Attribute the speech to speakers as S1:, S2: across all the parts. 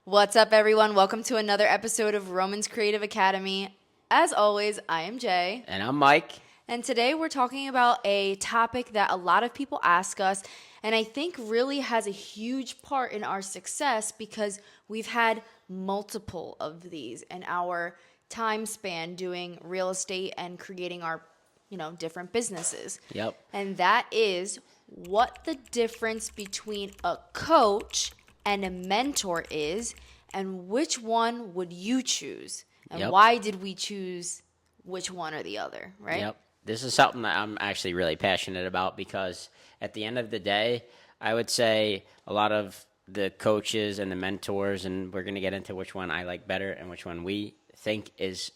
S1: What's up, everyone? Welcome to another episode of Romans Creative Academy. As always, I am Jay.
S2: And I'm Mike.
S1: And today we're talking about a topic that a lot of people ask us, and I think really has a huge part in our success because we've had multiple of these in our time span doing real estate and creating our, different businesses.
S2: Yep.
S1: And that is what the difference between a coach and a mentor is, and which one would you choose? And
S2: Yep.
S1: why did we choose which one or the other, right?
S2: Yep. This is something that I'm actually really passionate about because at the end of the day, I would say a lot of the coaches and the mentors, and we're going to get into which one I like better and which one we think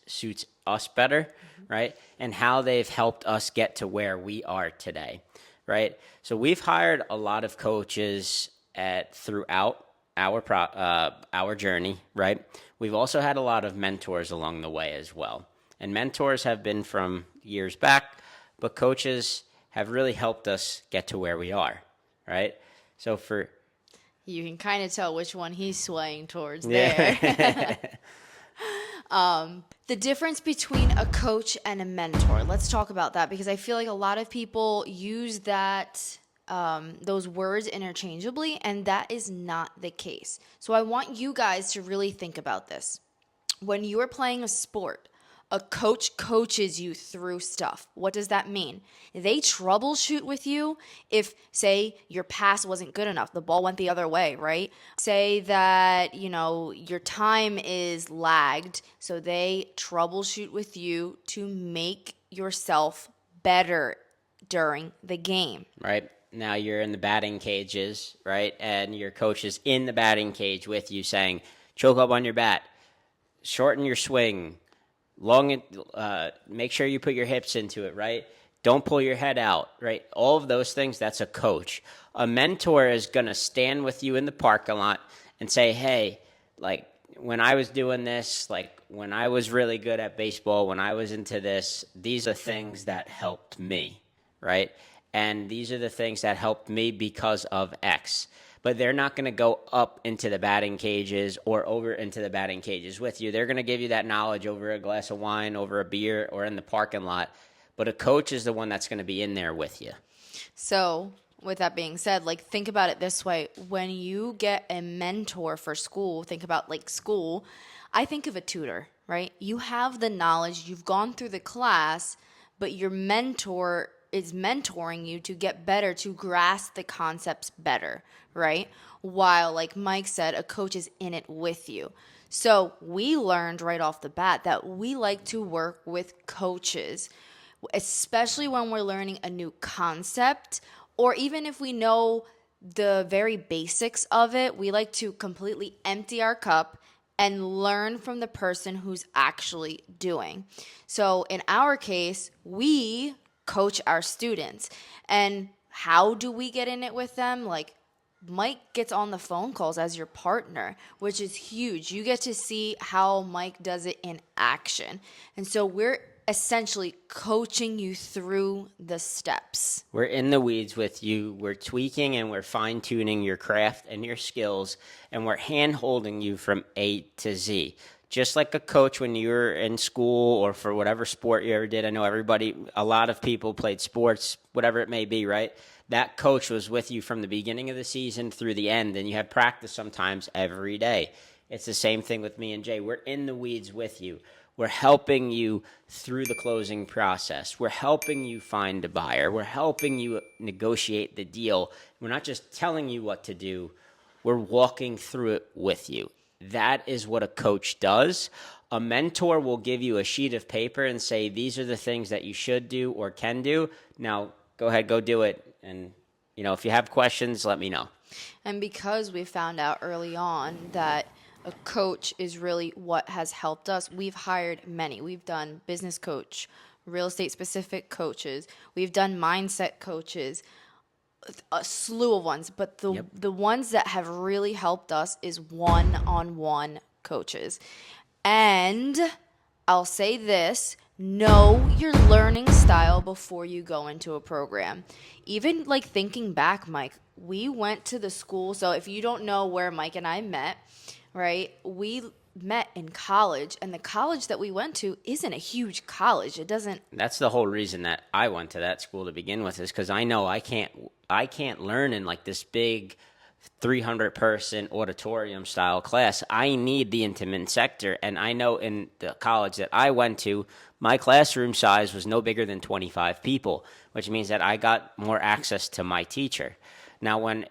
S2: suits us better, right? And how they've helped us get to where we are today, right? So we've hired a lot of coaches throughout our journey, right? We've also had a lot of mentors along the way as well. And mentors have been from years back, but coaches have really helped us get to where we are, right? So
S1: You can kind of tell which one he's swaying towards there. The difference between a coach and a mentor. Let's talk about that because I feel like a lot of people use those words interchangeably, and that is not the case. So I want you guys to really think about this. When you are playing a sport, a coach coaches you through stuff. What does that mean? They troubleshoot with you if, say, your pass wasn't good enough. The ball went the other way, right? Say that, your time is lagged. So they troubleshoot with you to make yourself better during the game.
S2: right now you're in the batting cages, right? And your coach is in the batting cage with you saying, choke up on your bat, shorten your swing, make sure you put your hips into it, right? Don't pull your head out, right? All of those things, that's a coach. A mentor is going to stand with you in the parking lot and say, hey, like when I was doing this, like when I was really good at baseball, when I was into this, these are things that helped me, right? And these are the things that helped me because of X. But they're not going to go up into the batting cages or over into the batting cages with you. They're going to give you that knowledge over a glass of wine, over a beer, or in the parking lot. But a coach is the one that's going to be in there with you.
S1: So, with that being said, think about it this way. When you get a mentor for school, think about school. I think of a tutor, right? You have the knowledge, you've gone through the class, but your mentor is mentoring you to get better, to grasp the concepts better, right? While, like Mike said, a coach is in it with you. So we learned right off the bat that we like to work with coaches, especially when we're learning a new concept, or even if we know the very basics of it, we like to completely empty our cup and learn from the person who's actually doing. So in our case, we coach our students. And how do we get in it with them? Mike gets on the phone calls as your partner, which is huge. You get to see how Mike does it in action. And so we're essentially coaching you through the steps.
S2: We're in the weeds with you. We're tweaking and we're fine-tuning your craft and your skills, and we're hand-holding you from A to Z. Just like a coach when you were in school or for whatever sport you ever did. I know a lot of people played sports, whatever it may be, right? That coach was with you from the beginning of the season through the end, and you had practice sometimes every day. It's the same thing with me and Jay. We're in the weeds with you. We're helping you through the closing process. We're helping you find a buyer. We're helping you negotiate the deal. We're not just telling you what to do. We're walking through it with you. That is what a coach does. A mentor will give you a sheet of paper and say, these are the things that you should do or can do. Now, go ahead, go do it. And, if you have questions, let me know.
S1: And because we found out early on that a coach is really what has helped us, we've hired many. We've done business coach, real estate specific coaches. We've done mindset coaches, a slew of ones. But the ones that have really helped us is one-on-one coaches. And I'll say this, know your learning style before you go into a program. Even thinking back, Mike, we went to the school. So if you don't know where Mike and I met, right? We met in college, and the college that we went to isn't a huge college. It doesn't.
S2: That's the whole reason that I went to that school to begin with, is because I know I can't learn in like this big 300 person auditorium style class. I need the intimate sector, and I know in the college that I went to, my classroom size was no bigger than 25 people, which means that I got more access to my teacher. Now, when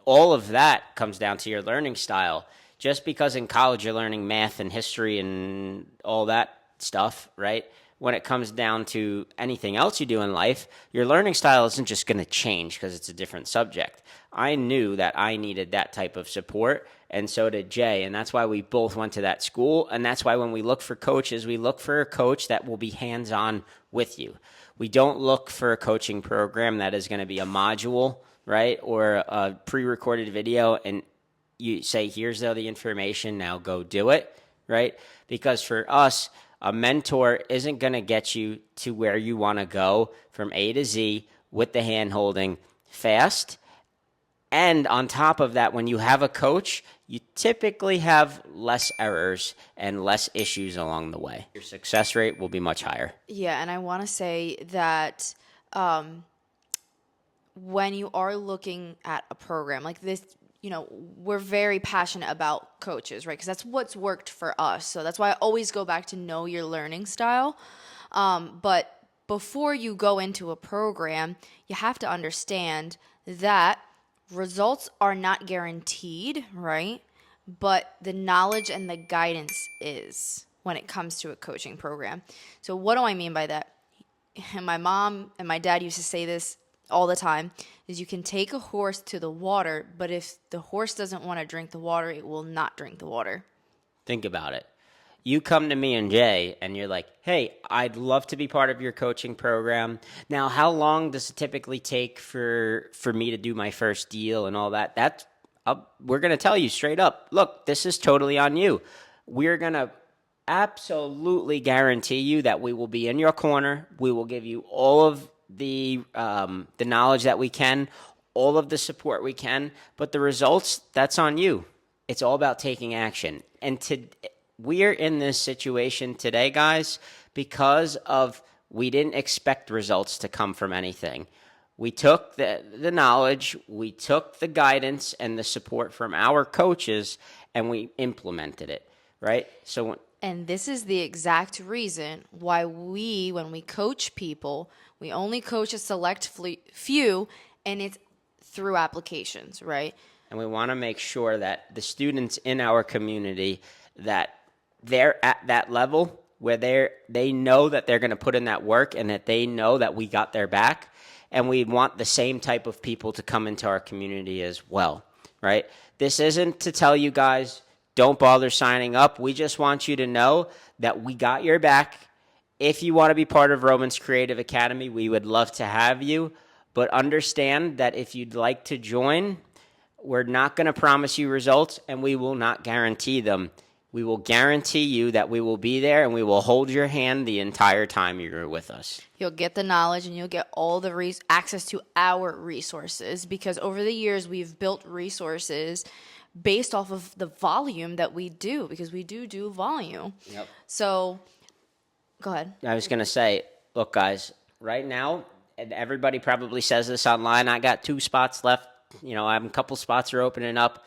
S2: all of that comes down to your learning style, just because in college you're learning math and history and all that stuff, right? When it comes down to anything else you do in life, your learning style isn't just going to change because it's a different subject. I knew that I needed that type of support, and so did Jay, and that's why we both went to that school, and that's why when we look for coaches, we look for a coach that will be hands-on with you. We don't look for a coaching program that is going to be a module, right, or a pre-recorded video, and you say, here's all the information, now go do it, right? Because for us, a mentor isn't going to get you to where you want to go from A to Z with the hand-holding fast. And on top of that, when you have a coach, you typically have less errors and less issues along the way. Your success rate will be much higher.
S1: Yeah, and I want to say that when you are looking at a program like this, we're very passionate about coaches, right? Because that's what's worked for us. So that's why I always go back to know your learning style. But before you go into a program, you have to understand that results are not guaranteed, right? But the knowledge and the guidance is when it comes to a coaching program. So what do I mean by that? And my mom and my dad used to say this all the time, is you can take a horse to the water, but if the horse doesn't want to drink the water, it will not drink the water.
S2: Think about it. You come to me and Jay, and you're like, hey, I'd love to be part of your coaching program. Now, how long does it typically take for me to do my first deal and all that? We're going to tell you straight up, look, this is totally on you. We're going to absolutely guarantee you that we will be in your corner. We will give you all of the knowledge that we can, all of the support we can, but the results, that's on you. It's all about taking action. And we're in this situation today, guys, because of we didn't expect results to come from anything. We took the knowledge, we took the guidance and the support from our coaches, and we implemented it, right?
S1: And this is the exact reason why when we coach people, we only coach a select few, and it's through applications, right?
S2: And we want to make sure that the students in our community, that they're at that level where they know that they're going to put in that work and that they know that we got their back. And we want the same type of people to come into our community as well, right? This isn't to tell you guys, don't bother signing up. We just want you to know that we got your back. If you want to be part of Romans Creative Academy, we would love to have you. But understand that if you'd like to join, we're not going to promise you results, and we will not guarantee them. We will guarantee you that we will be there, and we will hold your hand the entire time you're with us.
S1: You'll get the knowledge, and you'll get all the access to our resources, because over the years, we've built resources based off of the volume that we do, because we do volume.
S2: Yep.
S1: So, go ahead.
S2: I was going to say, look, guys, right now, and everybody probably says this online, I got 2 spots left. I have a couple spots are opening up.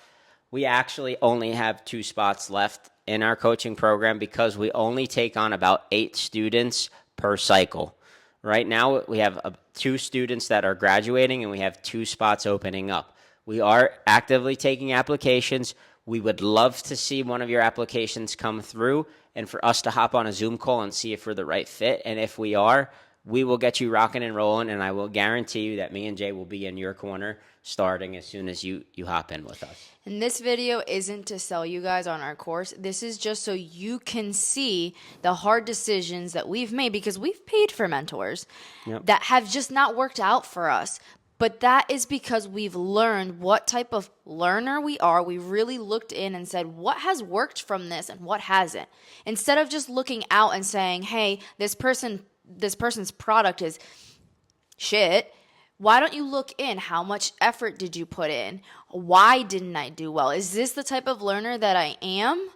S2: We actually only have 2 spots left in our coaching program because we only take on about 8 students per cycle. Right now, we have 2 students that are graduating, and we have 2 spots opening up. We are actively taking applications. We would love to see one of your applications come through and for us to hop on a Zoom call and see if we're the right fit. And if we are, we will get you rocking and rolling, and I will guarantee you that me and Jay will be in your corner starting as soon as you hop in with us.
S1: And this video isn't to sell you guys on our course. This is just so you can see the hard decisions that we've made, because we've paid for mentors that have just not worked out for us. But that is because we've learned what type of learner we are. We really looked in and said, what has worked from this and what hasn't? Instead of just looking out and saying, hey, this person's product is shit, why don't you look in? How much effort did you put in? why didn't I do well? Is this the type of learner that I am?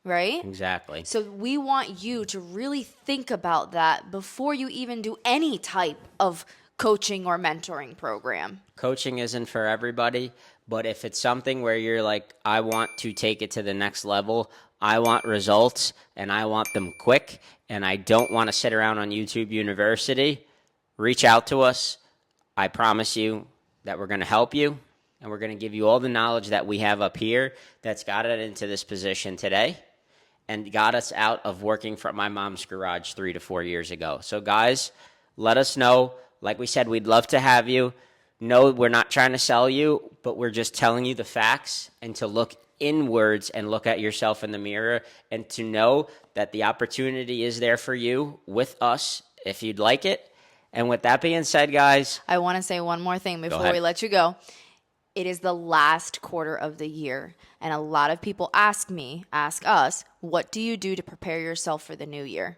S1: Right?
S2: Exactly.
S1: So we want you to really think about that before you even do any type of coaching or mentoring program.
S2: Coaching isn't for everybody, but if it's something where you're like, I want to take it to the next level, I want results and I want them quick, and I don't want to sit around on YouTube University, reach out to us. I promise you that we're going to help you, and we're going to give you all the knowledge that we have up here that's got it into this position today and got us out of working from my mom's garage 3 to 4 years ago. So guys, let us know. Like we said, we'd love to have you. No, we're not trying to sell you, but we're just telling you the facts, and to look inwards and look at yourself in the mirror and to know that the opportunity is there for you with us if you'd like it. And with that being said, guys,
S1: I want to say one more thing before we let you go. It is the last quarter of the year, and a lot of people ask us, what do you do to prepare yourself for the new year?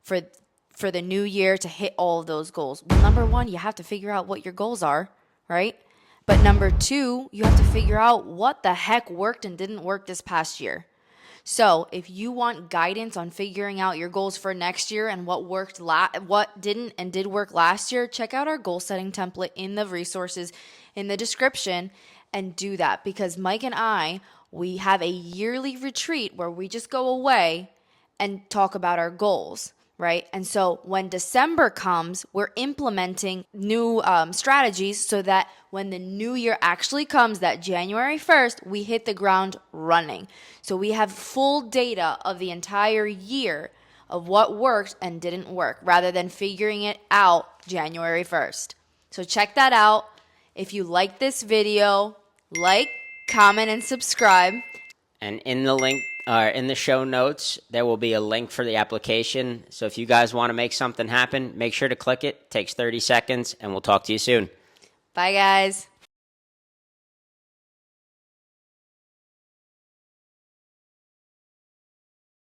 S1: For the new year to hit all of those goals. Well, number one, you have to figure out what your goals are, right? But number two, you have to figure out what the heck worked and didn't work this past year. So if you want guidance on figuring out your goals for next year and what worked, what didn't and did work last year, check out our goal setting template in the resources in the description and do that, because Mike and I, we have a yearly retreat where we just go away and talk about our goals. Right? And so when December comes, we're implementing new strategies so that when the new year actually comes, that January 1st, we hit the ground running. So we have full data of the entire year of what worked and didn't work, rather than figuring it out January 1st. So check that out. If you like this video, like, comment, and subscribe.
S2: and in the link, in the show notes, there will be a link for the application. So if you guys want to make something happen, make sure to click it. It takes 30 seconds, and we'll talk to you soon.
S1: Bye, guys.